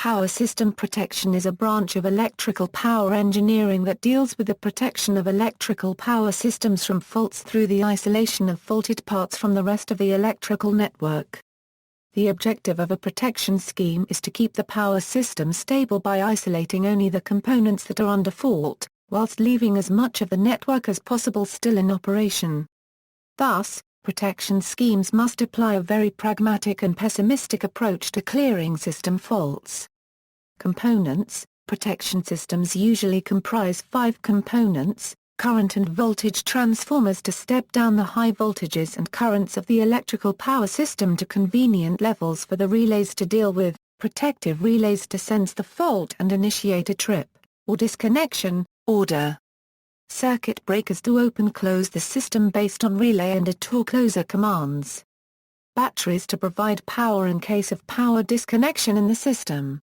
Power system protection is a branch of electrical power engineering that deals with the protection of electrical power systems from faults through the isolation of faulted parts from the rest of the electrical network. The objective of a protection scheme is to keep the power system stable by isolating only the components that are under fault, whilst leaving as much of the network as possible still in operation. Thus, protection schemes must apply a very pragmatic and pessimistic approach to clearing system faults. Components. Protection systems usually comprise 5 components: current and voltage transformers to step down the high voltages and currents of the electrical power system to convenient levels for the relays to deal with, protective relays to sense the fault and initiate a trip, or disconnection, order. Circuit breakers to open-close the system based on relay and door-closer commands. Batteries to provide power in case of power disconnection in the system.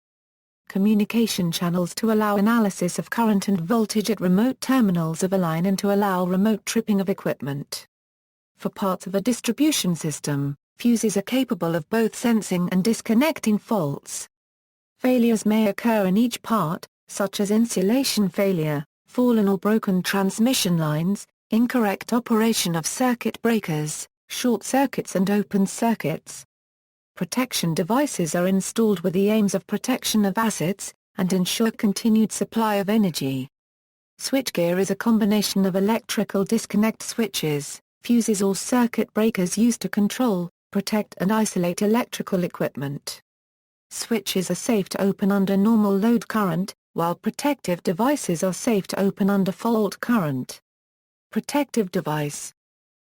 Communication channels to allow analysis of current and voltage at remote terminals of a line and to allow remote tripping of equipment. For parts of a distribution system, fuses are capable of both sensing and disconnecting faults. Failures may occur in each part, such as insulation failure, fallen or broken transmission lines, incorrect operation of circuit breakers, short circuits and open circuits. Protection devices are installed with the aims of protection of assets, and ensure continued supply of energy. Switchgear is a combination of electrical disconnect switches, fuses or circuit breakers used to control, protect and isolate electrical equipment. Switches are safe to open under normal load current, while protective devices are safe to open under fault current. Protective device.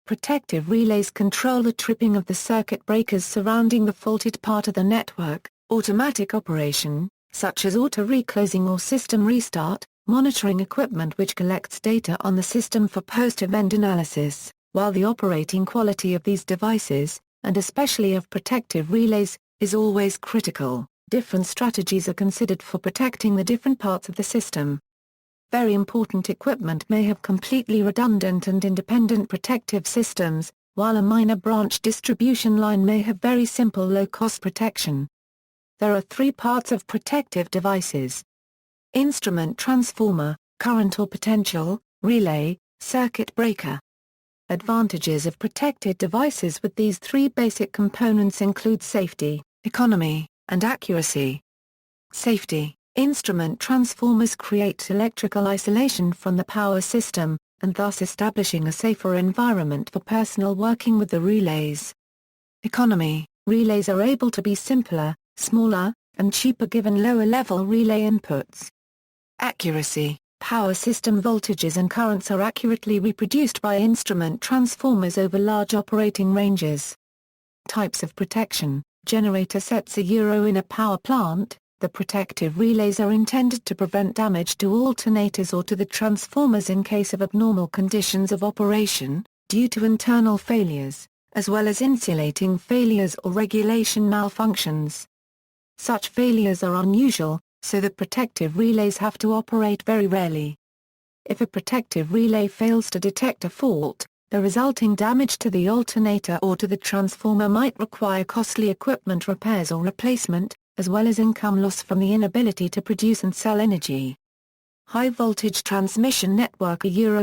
Protective relays control the tripping of the circuit breakers surrounding the faulted part of the network, automatic operation, such as auto-reclosing or system restart, monitoring equipment which collects data on the system for post-event analysis, while the operating quality of these devices, and especially of protective relays, is always critical. Different strategies are considered for protecting the different parts of the system. Very important equipment may have completely redundant and independent protective systems, while a minor branch distribution line may have very simple low-cost protection. There are 3 parts of protective devices: instrument transformer, current or potential, relay, circuit breaker. Advantages of protected devices with these 3 basic components include safety, economy, and accuracy. Safety. Instrument transformers create electrical isolation from the power system, and thus establishing a safer environment for personnel working with the relays. Economy. Relays are able to be simpler, smaller, and cheaper given lower-level relay inputs. Accuracy. Power system voltages and currents are accurately reproduced by instrument transformers over large operating ranges. Types of protection. Generator sets in a power plant. The protective relays are intended to prevent damage to alternators or to the transformers in case of abnormal conditions of operation, due to internal failures, as well as insulating failures or regulation malfunctions. Such failures are unusual, so the protective relays have to operate very rarely. If a protective relay fails to detect a fault, the resulting damage to the alternator or to the transformer might require costly equipment repairs or replacement, as well as income loss from the inability to produce and sell energy. High-voltage transmission network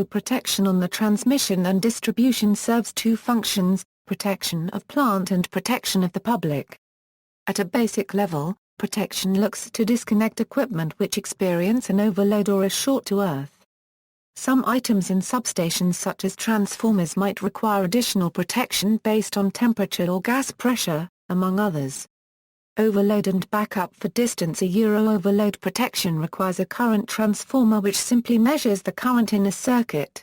protection on the transmission and distribution serves 2 functions, protection of plant and protection of the public. At a basic level, protection looks to disconnect equipment which experience an overload or a short to earth. Some items in substations such as transformers might require additional protection based on temperature or gas pressure, among others. Overload and backup for distance overload protection requires a current transformer which simply measures the current in a circuit.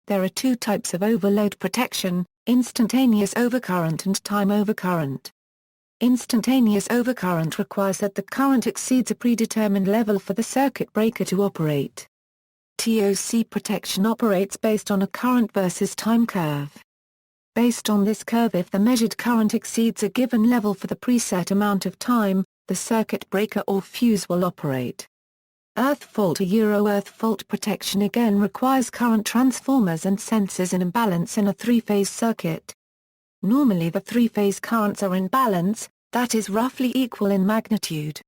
There are 2 types of overload protection, instantaneous overcurrent and time overcurrent. Instantaneous overcurrent requires that the current exceeds a predetermined level for the circuit breaker to operate. TOC protection operates based on a current versus time curve. Based on this curve, if the measured current exceeds a given level for the preset amount of time, the circuit breaker or fuse will operate. Earth fault Earth fault protection again requires current transformers and sensors in imbalance in a 3-phase circuit. Normally the 3-phase currents are in balance, that is roughly equal in magnitude.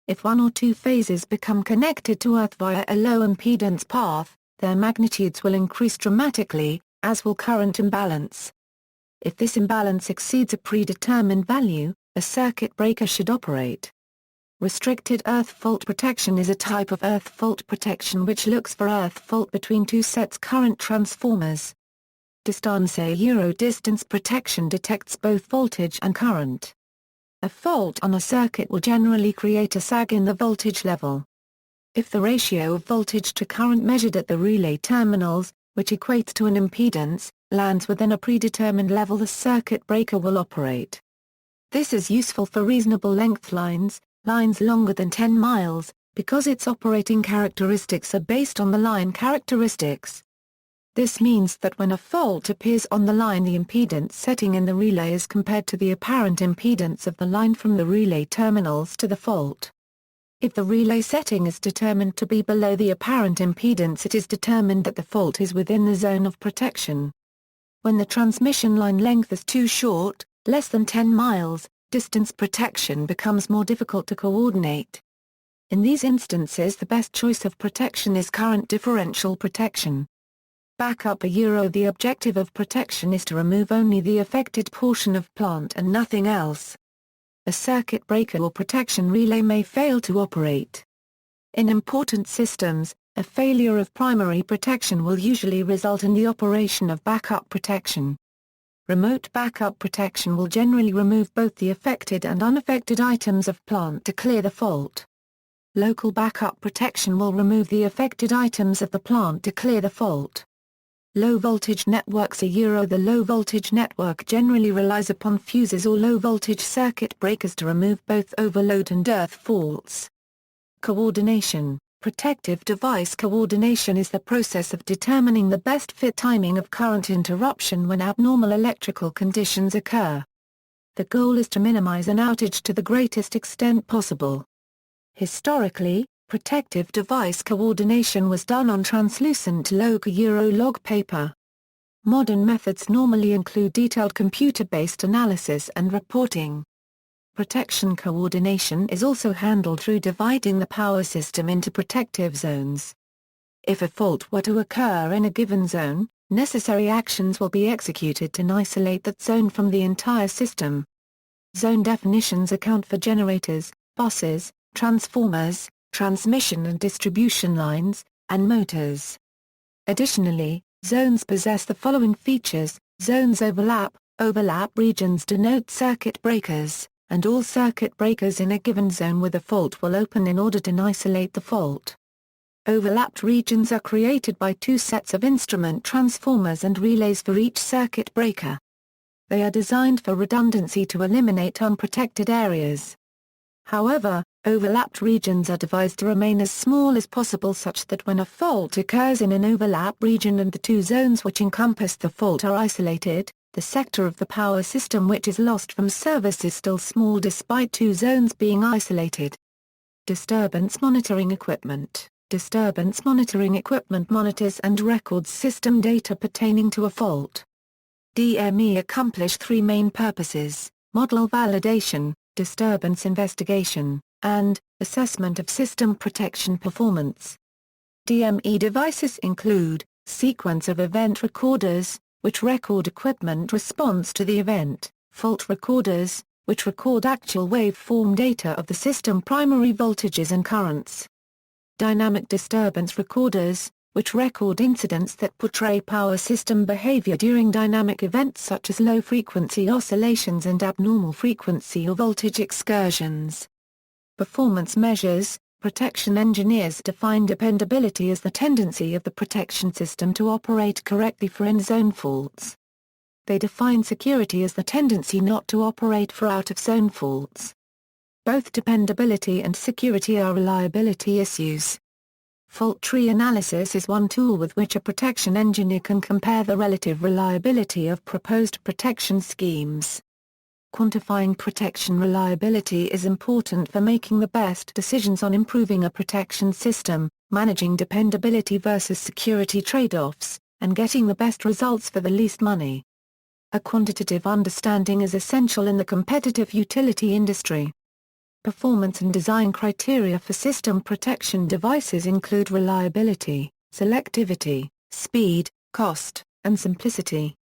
If one or two phases become connected to Earth via a low impedance path, their magnitudes will increase dramatically, as will current imbalance. If this imbalance exceeds a predetermined value, a circuit breaker should operate. Restricted earth fault protection is a type of earth fault protection which looks for earth fault between two sets current transformers. Distance distance protection detects both voltage and current. A fault on a circuit will generally create a sag in the voltage level. If the ratio of voltage to current measured at the relay terminals, which equates to an impedance, lands within a predetermined level, the circuit breaker will operate. This is useful for reasonable length lines longer than 10 miles, because its operating characteristics are based on the line characteristics. This means that when a fault appears on the line, the impedance setting in the relay is compared to the apparent impedance of the line from the relay terminals to the fault. If the relay setting is determined to be below the apparent impedance, it is determined that the fault is within the zone of protection. When the transmission line length is too short, less than 10 miles, distance protection becomes more difficult to coordinate. In these instances, the best choice of protection is current differential protection. Backup. The objective of protection is to remove only the affected portion of plant and nothing else. A circuit breaker or protection relay may fail to operate. In important systems, a failure of primary protection will usually result in the operation of backup protection. Remote backup protection will generally remove both the affected and unaffected items of plant to clear the fault. Local backup protection will remove the affected items of the plant to clear the fault. Low-voltage networks. The low-voltage network generally relies upon fuses or low-voltage circuit breakers to remove both overload and earth faults. Coordination. Protective device coordination is the process of determining the best fit timing of current interruption when abnormal electrical conditions occur. The goal is to minimize an outage to the greatest extent possible. Historically, protective device coordination was done on translucent log paper. Modern methods normally include detailed computer-based analysis and reporting. Protection coordination is also handled through dividing the power system into protective zones. If a fault were to occur in a given zone, necessary actions will be executed to isolate that zone from the entire system. Zone definitions account for generators, buses, transformers, transmission and distribution lines, and motors. Additionally, zones possess the following features: zones overlap regions denote circuit breakers, and all circuit breakers in a given zone with a fault will open in order to isolate the fault. Overlapped regions are created by two sets of instrument transformers and relays for each circuit breaker. They are designed for redundancy to eliminate unprotected areas. However, overlapped regions are devised to remain as small as possible such that when a fault occurs in an overlap region and the two zones which encompass the fault are isolated, the sector of the power system which is lost from service is still small despite two zones being isolated. Disturbance monitoring equipment. Disturbance monitoring equipment monitors and records system data pertaining to a fault. DME accomplish three main purposes: model validation, disturbance investigation, and assessment of system protection performance. DME devices include sequence of event recorders, which record equipment response to the event, fault recorders, which record actual waveform data of the system primary voltages and currents. Dynamic disturbance recorders, which record incidents that portray power system behavior during dynamic events such as low-frequency oscillations and abnormal frequency or voltage excursions. Performance measures. Protection engineers define dependability as the tendency of the protection system to operate correctly for in-zone faults. They define security as the tendency not to operate for out-of-zone faults. Both dependability and security are reliability issues. Fault tree analysis is one tool with which a protection engineer can compare the relative reliability of proposed protection schemes. Quantifying protection reliability is important for making the best decisions on improving a protection system, managing dependability versus security trade-offs, and getting the best results for the least money. A quantitative understanding is essential in the competitive utility industry. Performance and design criteria for system protection devices include reliability, selectivity, speed, cost, and simplicity.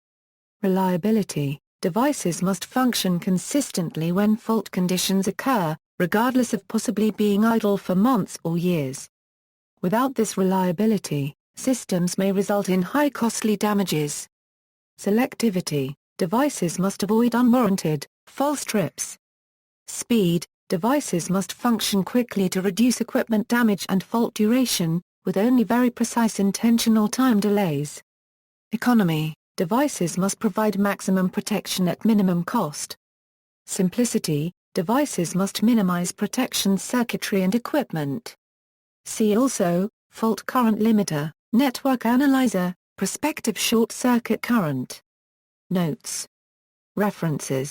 Reliability: devices must function consistently when fault conditions occur, regardless of possibly being idle for months or years. Without this reliability, systems may result in high costly damages. Selectivity: devices must avoid unwarranted, false trips. Speed: devices must function quickly to reduce equipment damage and fault duration, with only very precise intentional time delays. Economy: devices must provide maximum protection at minimum cost. Simplicity: devices must minimize protection circuitry and equipment. See also, fault current limiter, network analyzer, prospective short circuit current. Notes. References.